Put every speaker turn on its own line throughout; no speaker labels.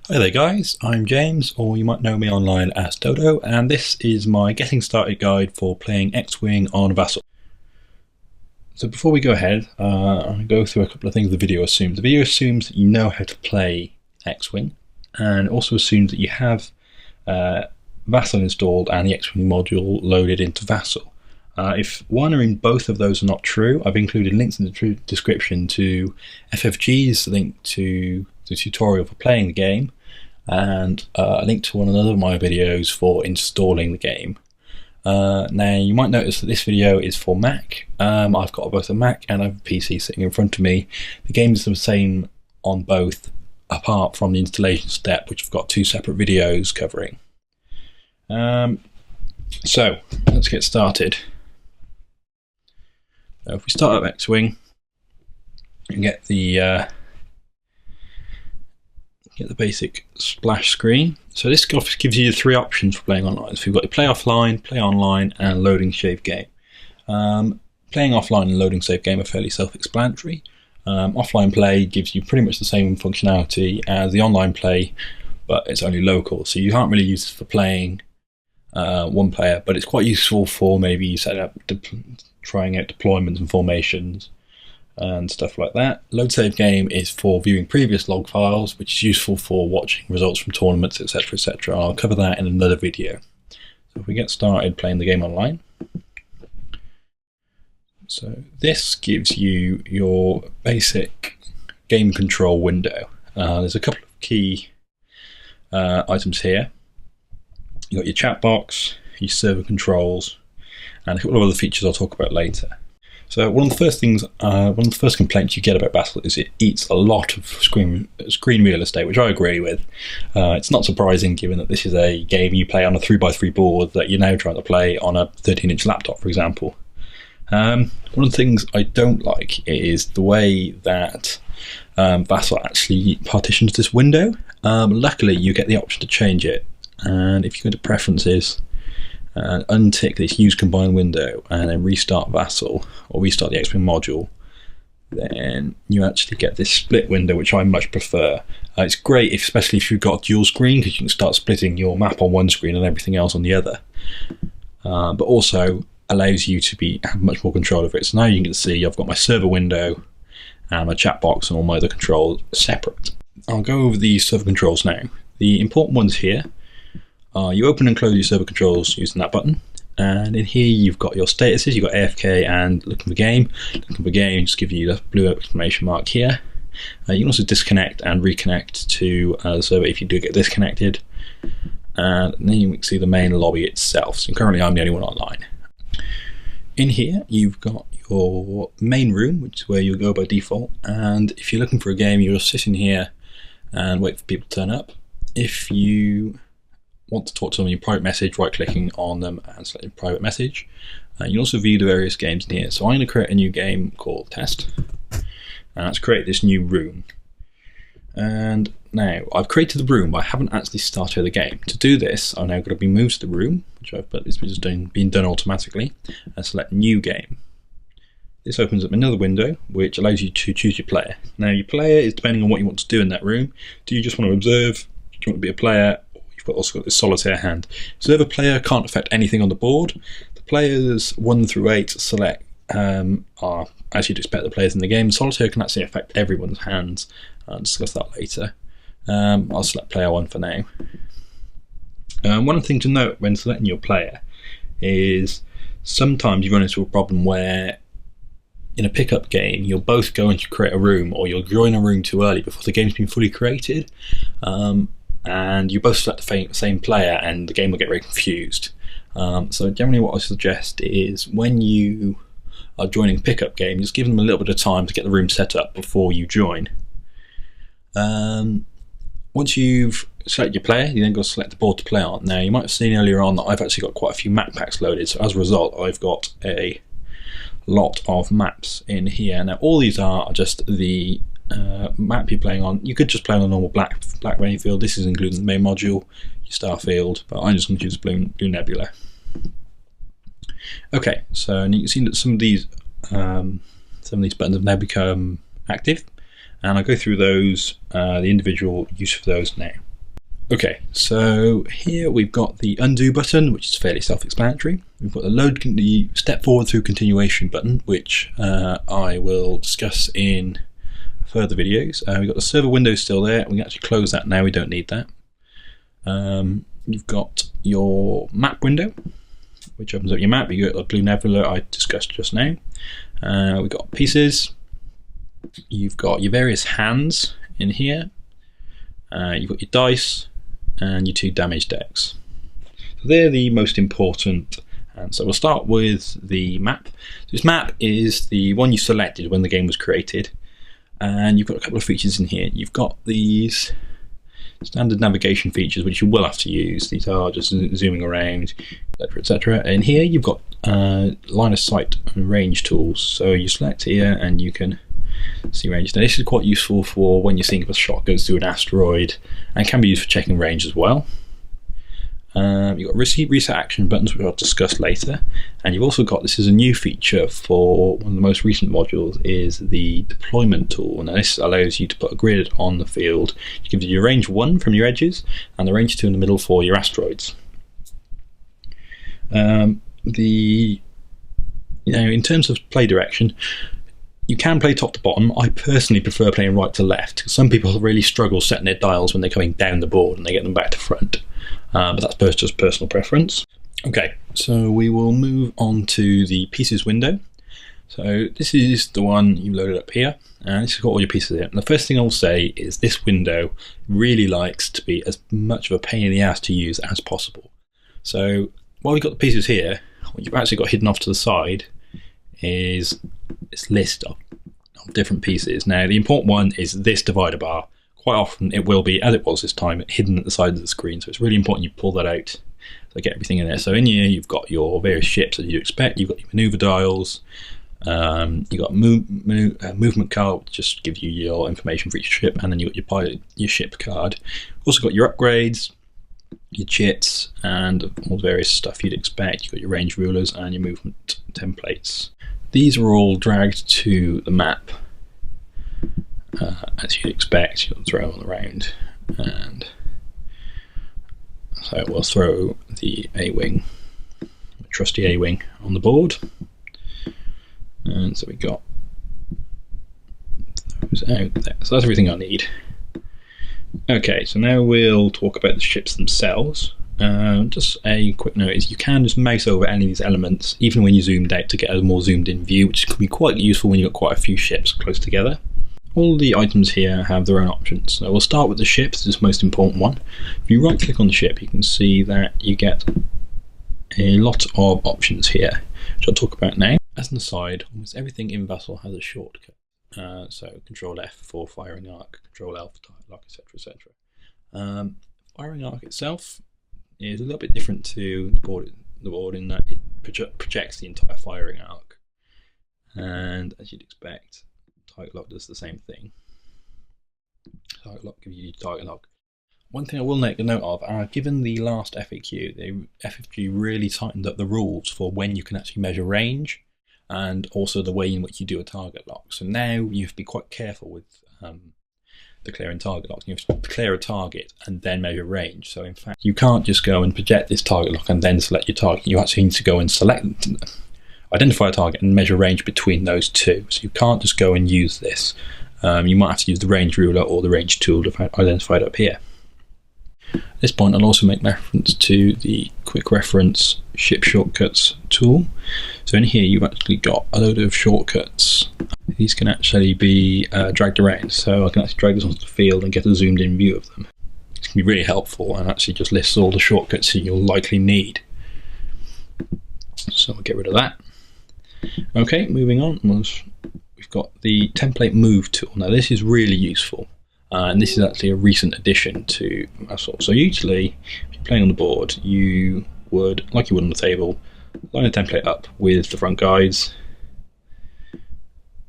Hi there guys, I'm James, or you might know me online as Dodo, and this is my getting started guide for playing X-Wing on Vassal. So before we go ahead, I'll go through a couple of things the video assumes. The video assumes that you know how to play X-Wing, and also assumes that you have Vassal installed and the X-Wing module loaded into Vassal. If one or in both of those are not true, I've included links in the description to FFG's link to the tutorial for playing the game, and a link to one another of my videos for installing the game. Now you might notice that this video is for Mac. I've got both a Mac and a PC sitting in front of me. The game is the same on both, apart from the installation step, which I've got two separate videos covering. So let's get started. So if we start up X-Wing and get the basic splash screen. So this gives you three options for playing online. So you've got your play offline, play online, and loading save game. Playing offline and loading save game are fairly self-explanatory. Offline play gives you pretty much the same functionality as the online play, but it's only local, so you can't really use this for playing one player, but it's quite useful for maybe setting up, trying out deployments and formations and stuff like that. Load save game is for viewing previous log files, which is useful for watching results from tournaments, etc, etc. I'll cover that in another video. So if we get started playing the game online. So this gives you your basic game control window. There's a couple of key items here. You've got your chat box, your server controls, and a couple of other features I'll talk about later. So one of the first complaints you get about Vassal is it eats a lot of screen real estate, which I agree with. It's not surprising given that this is a game you play on a 3x3 board that you're now trying to play on a 13-inch laptop, for example. One of the things I don't like is the way that Vassal actually partitions this window. Luckily, you get the option to change it, and if you go to Preferences, and untick this Use Combined window and then restart Vassal or restart the X-Wing module, then you actually get this split window, which I much prefer. It's great, especially if you've got dual screen, because you can start splitting your map on one screen and everything else on the other. But also allows you to have much more control over it. So now you can see I've got my server window and my chat box and all my other controls separate. I'll go over the server controls now. The important ones here. You open and close your server controls using that button, and in here you've got your statuses. You've got AFK and looking for game. Looking for game just give you the blue exclamation mark here. You can also disconnect and reconnect to the server if you do get disconnected, and then you can see the main lobby itself. So currently I'm the only one online. In here you've got your main room, which is where you'll go by default, and if you're looking for a game you'll sit in here and wait for people to turn up. If you want to talk to them in your private message, right clicking on them and select private message. You can also view the various games in here. So I'm going to create a new game called Test, and let's create this new room. And now I've created the room, but I haven't actually started the game. To do this, I'm now going to be moved to the room, which I've put, it's just being done automatically, and select New Game. This opens up another window, which allows you to choose your player. Now your player is depending on what you want to do in that room. Do you just want to observe? Do you want to be a player? You've also got this solitaire hand. Observer player can't affect anything on the board. The players 1 through 8 select are, as you'd expect, the players in the game. Solitaire can actually affect everyone's hands. I'll discuss that later. I'll select player 1 for now. One thing to note when selecting your player is sometimes you run into a problem where in a pickup game you're both going to create a room, or you'll join a room too early before the game's been fully created. And you both select the same player and the game will get very confused. So generally what I suggest is when you are joining a pickup game, just give them a little bit of time to get the room set up before you join. Once you've selected your player, you then go select the board to play on. Now you might have seen earlier on that I've actually got quite a few map packs loaded, so as a result I've got a lot of maps in here. Now all these are just the map you're playing on. You could just play on a normal black rain field. This is including the main module, your star field, but I'm just going to choose Blue Nebula. Okay, so you can see that some of these buttons have now become active, and I'll go through those, the individual use of those now. Okay, so here we've got the undo button, which is fairly self-explanatory. We've got the step forward through continuation button, which I will discuss in further videos. We've got the server window still there. We can actually close that now, we don't need that. You've got your map window, which opens up your map. You've got the blue nebula I discussed just now. We've got pieces. You've got your various hands in here. You've got your dice and your 2 damage decks. So they're the most important. And so we'll start with the map. This map is the one you selected when the game was created. And you've got a couple of features in here. You've got these standard navigation features, which you will have to use. These are just zooming around, etc., etc. And here you've got line of sight and range tools. So you select here and you can see range. Now this is quite useful for when you're seeing if a shot goes through an asteroid, and can be used for checking range as well. You've got reset action buttons, which I'll discuss later, and you've also got, this is a new feature for one of the most recent modules, is the deployment tool. Now this allows you to put a grid on the field. It gives you your range 1 from your edges and the range 2 in the middle for your asteroids. In terms of play direction, you can play top to bottom. I personally prefer playing right to left, because some people really struggle setting their dials when they're coming down the board and they get them back to front. But that's just personal preference. Okay, so we will move on to the pieces window. So this is the one you loaded up here, and this has got all your pieces in it. And the first thing I'll say is this window really likes to be as much of a pain in the ass to use as possible. So while we've got the pieces here, what you've actually got hidden off to the side is this list of different pieces. Now the important one is this divider bar. Quite often it will be, as it was this time, hidden at the side of the screen, so it's really important you pull that out to get everything in there. So in here you've got your various ships as you'd expect. You've got your maneuver dials, you've got movement card, which just gives you your information for each ship, and then you've got your pilot, your ship card. Also got your upgrades, your chits, and all the various stuff you'd expect. You've got your range rulers and your movement templates. These are all dragged to the map. As you'd expect, you'll throw them around, and so we'll throw the A-wing, trusty A-wing, on the board, and so we got those out there. So that's everything I need. Okay, so now we'll talk about the ships themselves. Just a quick note is you can just mouse over any of these elements, even when you zoomed out, to get a more zoomed in view, which can be quite useful when you've got quite a few ships close together. All the items here have their own options. So we'll start with the ships. This is the most important one. If you right click on the ship, you can see that you get a lot of options here, which I'll talk about now. As an aside, almost everything in Vassal has a shortcut. So Control F for firing arc, Control L for target lock, etc., etc. Firing arc itself is a little bit different to the board in that it projects the entire firing arc, and as you'd expect, target lock does the same thing. Target lock gives you target lock. One thing I will make a note of, given the last FAQ, the FAQ really tightened up the rules for when you can actually measure range, and also the way in which you do a target lock. So now you have to be quite careful with declaring target locks. You have to declare a target and then measure range. So in fact, you can't just go and project this target lock and then select your target. You actually need to go and identify a target and measure range between those two. So you can't just go and use this. You might have to use the range ruler or the range tool identified up here. At this point, I'll also make reference to the quick reference ship shortcuts tool. So in here, you've actually got a load of shortcuts. These can actually be dragged around. So I can actually drag this onto the field and get a zoomed in view of them. It can be really helpful and actually just lists all the shortcuts that you'll likely need. So we'll get rid of that. Okay, moving on, we've got the template move tool. Now this is really useful, and this is actually a recent addition to Vassal. So usually, if you're playing on the board, you would, like you would on the table, line a template up with the front guides,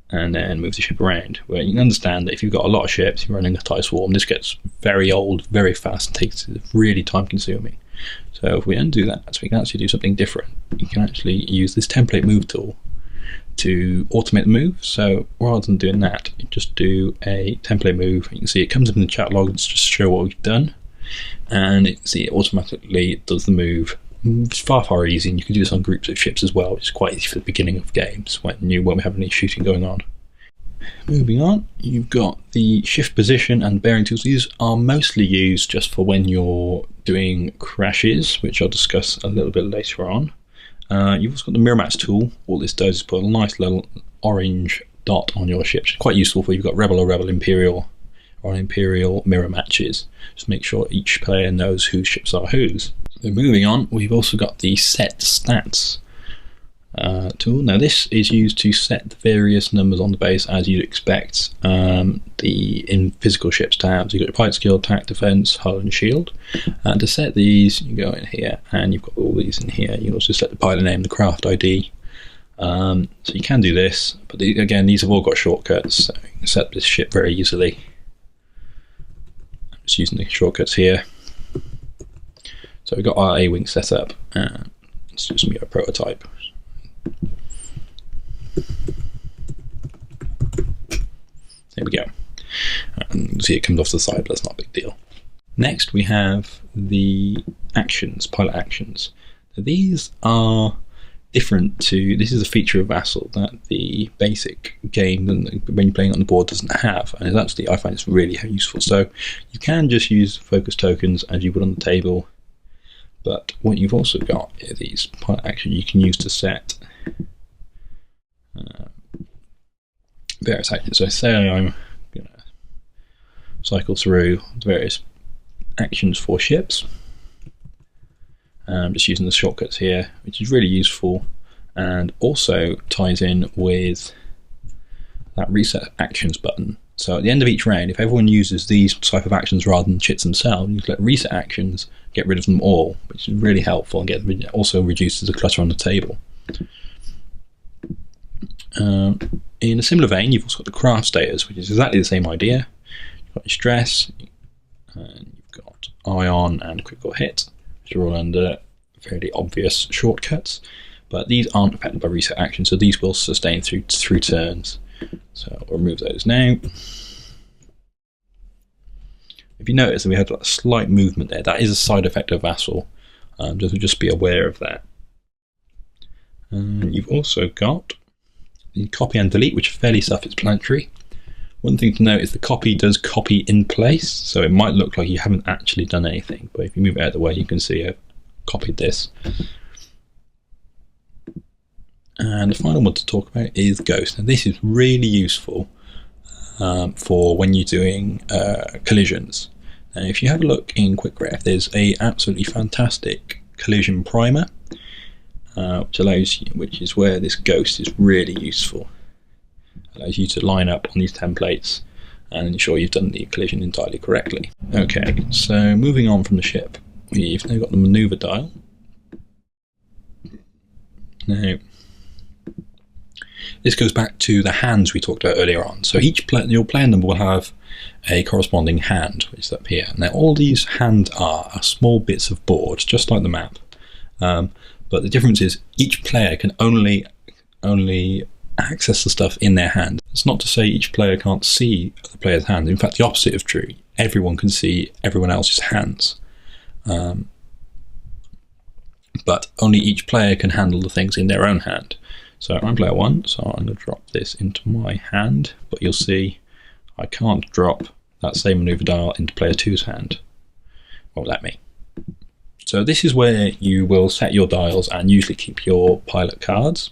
and then move the ship around. Well, you can understand that if you've got a lot of ships, you're running a TIE swarm, this gets very old, very fast, and it's really time consuming. So if we undo that, so we can actually do something different. You can actually use this template move tool to automate the move. So rather than doing that, you just do a template move. You can see it comes up in the chat logs just to show what we've done. and it automatically does the move. It's far easy, and you can do this on groups of ships as well, which is quite easy for the beginning of games when we have any shooting going on. Moving on, you've got the shift position and bearing tools. These are mostly used just for when you're doing crashes, which I'll discuss a little bit later on. You've also got the mirror match tool. All this does is put a nice little orange dot on your ship. It's quite useful for you've got Rebel or Rebel Imperial or Imperial mirror matches. Just make sure each player knows whose ships are whose. So moving on, we've also got the set stats tool. Now this is used to set the various numbers on the base as you'd expect in physical ships to have. So you've got your pilot skill, attack, defense, hull and shield. And to set these, you go in here and you've got all these in here. You also set the pilot name, the craft ID. So you can do this, but again, these have all got shortcuts, so you can set this ship very easily. I'm just using the shortcuts here. So we've got our A-wing set up, and it's just a prototype. There we go. And you can see it comes off the side, but that's not a big deal. Next, we have the actions, pilot actions. Now, these are different to, this is a feature of Vassal that the basic game, when you're playing on the board, doesn't have, and it's actually, I find it's really useful. So you can just use focus tokens as you would on the table, but what you've also got are these pilot actions you can use to set various actions. So say I'm going to cycle through the various actions for ships. I'm just using the shortcuts here, which is really useful and also ties in with that reset actions button. So at the end of each round, if everyone uses these type of actions rather than chits themselves, you can let reset actions get rid of them all, which is really helpful and also reduces the clutter on the table. In a similar vein, you've also got the craft status, which is exactly the same idea. You've got your stress, and you've got ion and critical hit, which are all under fairly obvious shortcuts, but these aren't affected by reset actions, so these will sustain through turns. So I'll remove those now. If you notice that we had a slight movement there, that is a side effect of Vassal, just be aware of that. You've also got the copy and delete, which are fairly self-explanatory. One thing to note is the copy does copy in place, so it might look like you haven't actually done anything, but if you move it out of the way, you can see I've copied this. And the final one to talk about is Ghost. Now this is really useful for when you're doing collisions. Now if you have a look in QuickRef, there's a absolutely fantastic collision primer, which is where this Ghost is really useful. Allows you to line up on these templates and ensure you've done the collision entirely correctly. Okay, so moving on from the ship, we've now got the maneuver dial. Now, this goes back to the hands we talked about earlier on. So your player number will have a corresponding hand, which is up here. Now, all these hands are small bits of board, just like the map. But the difference is each player can only access the stuff in their hand. It's not to say each player can't see the player's hand. In fact, the opposite of true. Everyone can see everyone else's hands. But only each player can handle the things in their own hand. So I'm player 1, so I'm going to drop this into my hand, but you'll see I can't drop that same maneuver dial into player 2's hand. Won't let me. So this is where you will set your dials and usually keep your pilot cards.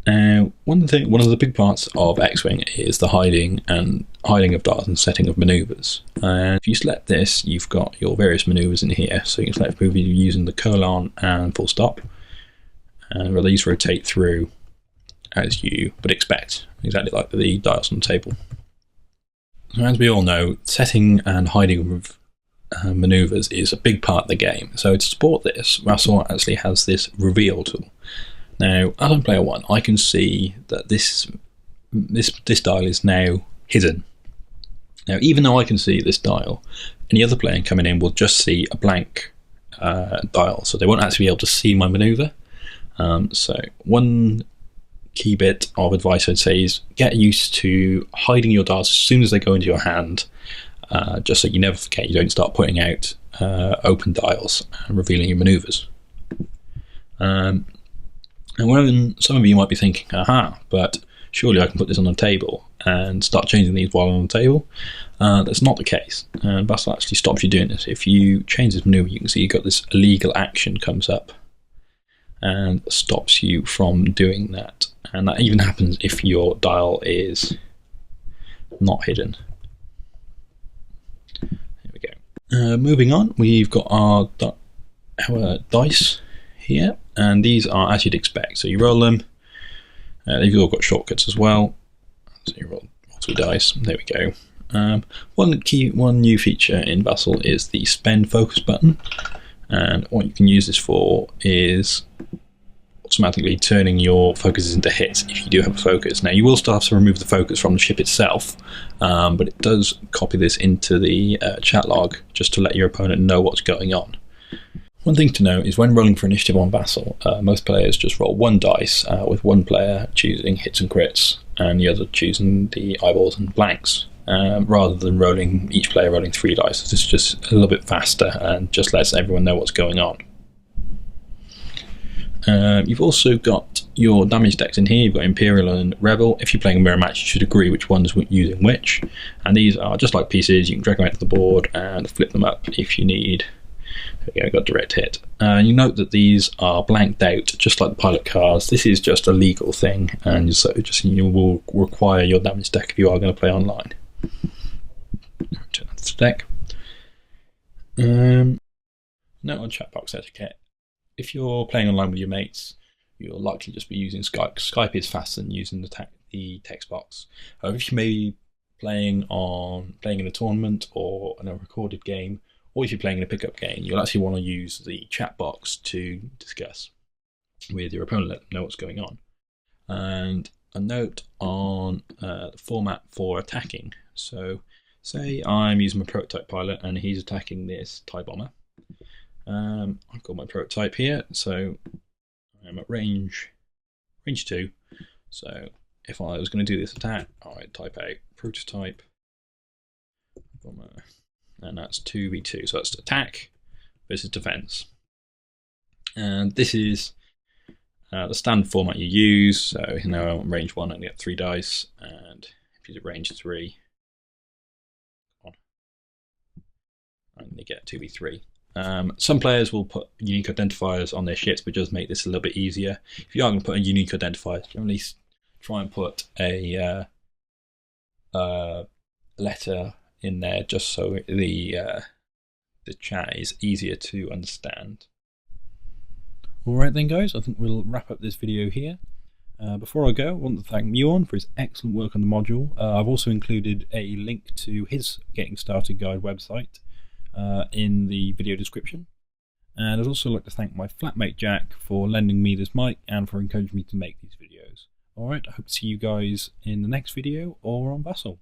Now, one of the big parts of X-Wing is the hiding of dials and setting of maneuvers. And if you select this, you've got your various maneuvers in here. So you can select maneuver using the colon and full stop, and these rotate through as you would expect, exactly like the dials on the table. So as we all know, setting and hiding of maneuvers is a big part of the game. So to support this, Vassal actually has this reveal tool. Now, as I'm player 1, I can see that this dial is now hidden. Now, even though I can see this dial, any other player coming in will just see a blank dial, so they won't actually be able to see my maneuver. So one key bit of advice I'd say is get used to hiding your dials as soon as they go into your hand. just so you never forget. You don't start putting out open dials and revealing your manoeuvres. And when some of you might be thinking, aha, but surely I can put this on the table and start changing these while on the table. That's not the case, and Vassal actually stops you doing this. If you change this manoeuvre, you can see you've got this illegal action comes up and stops you from doing that. And that even happens if your dial is not hidden. There we go. Moving on, we've got our dice here, and these are as you'd expect. So you roll them. They've all got shortcuts as well. So you roll two dice. There we go. One new feature in Vassal is the spend focus button, and what you can use this for is automatically turning your focuses into hits if you do have a focus. Now you will still have to remove the focus from the ship itself, but it does copy this into the chat log just to let your opponent know what's going on. One thing to note is when rolling for initiative on Vassal, most players just roll one dice, with one player choosing hits and crits and the other choosing the eyeballs and blanks, rather than each player rolling 3 dice. This is just a little bit faster and just lets everyone know what's going on. You've also got your damage decks in here. You've got Imperial and Rebel. If you're playing a mirror match, you should agree which one's using which. And these are just like pieces. You can drag them out to the board and flip them up if you need. There we go, got direct hit. You note that these are blanked out, just like the pilot cards. This is just a legal thing, and so you will require your damage deck if you are going to play online. Turn that to the deck. Note on chat box etiquette. If you're playing online with your mates, you'll likely just be using Skype. Skype is faster than using the text box. However, if you may be playing in a tournament or in a recorded game, or if you're playing in a pickup game, you'll actually want to use the chat box to discuss with your opponent, let them know what's going on. And a note on the format for attacking. So say I'm using my prototype pilot and he's attacking this TIE bomber. I've got my prototype here, so I'm at range 2. So if I was going to do this attack, I'd type out prototype bomber. And that's 2v2, so that's attack versus defense. And this is the standard format you use. So on range 1, I only get 3 dice, and if you do range 3, I only get 2v3. Some players will put unique identifiers on their ships, but just make this a little bit easier. If you are going to put a unique identifier, generally try and put a letter in there just so the chat is easier to understand. Alright then guys, I think we'll wrap up this video here. Before I go, I want to thank Muon for his excellent work on the module. I've also included a link to his Getting Started Guide website in the video description. And I'd also like to thank my flatmate Jack for lending me this mic and for encouraging me to make these videos. Alright, I hope to see you guys in the next video or on Vassal.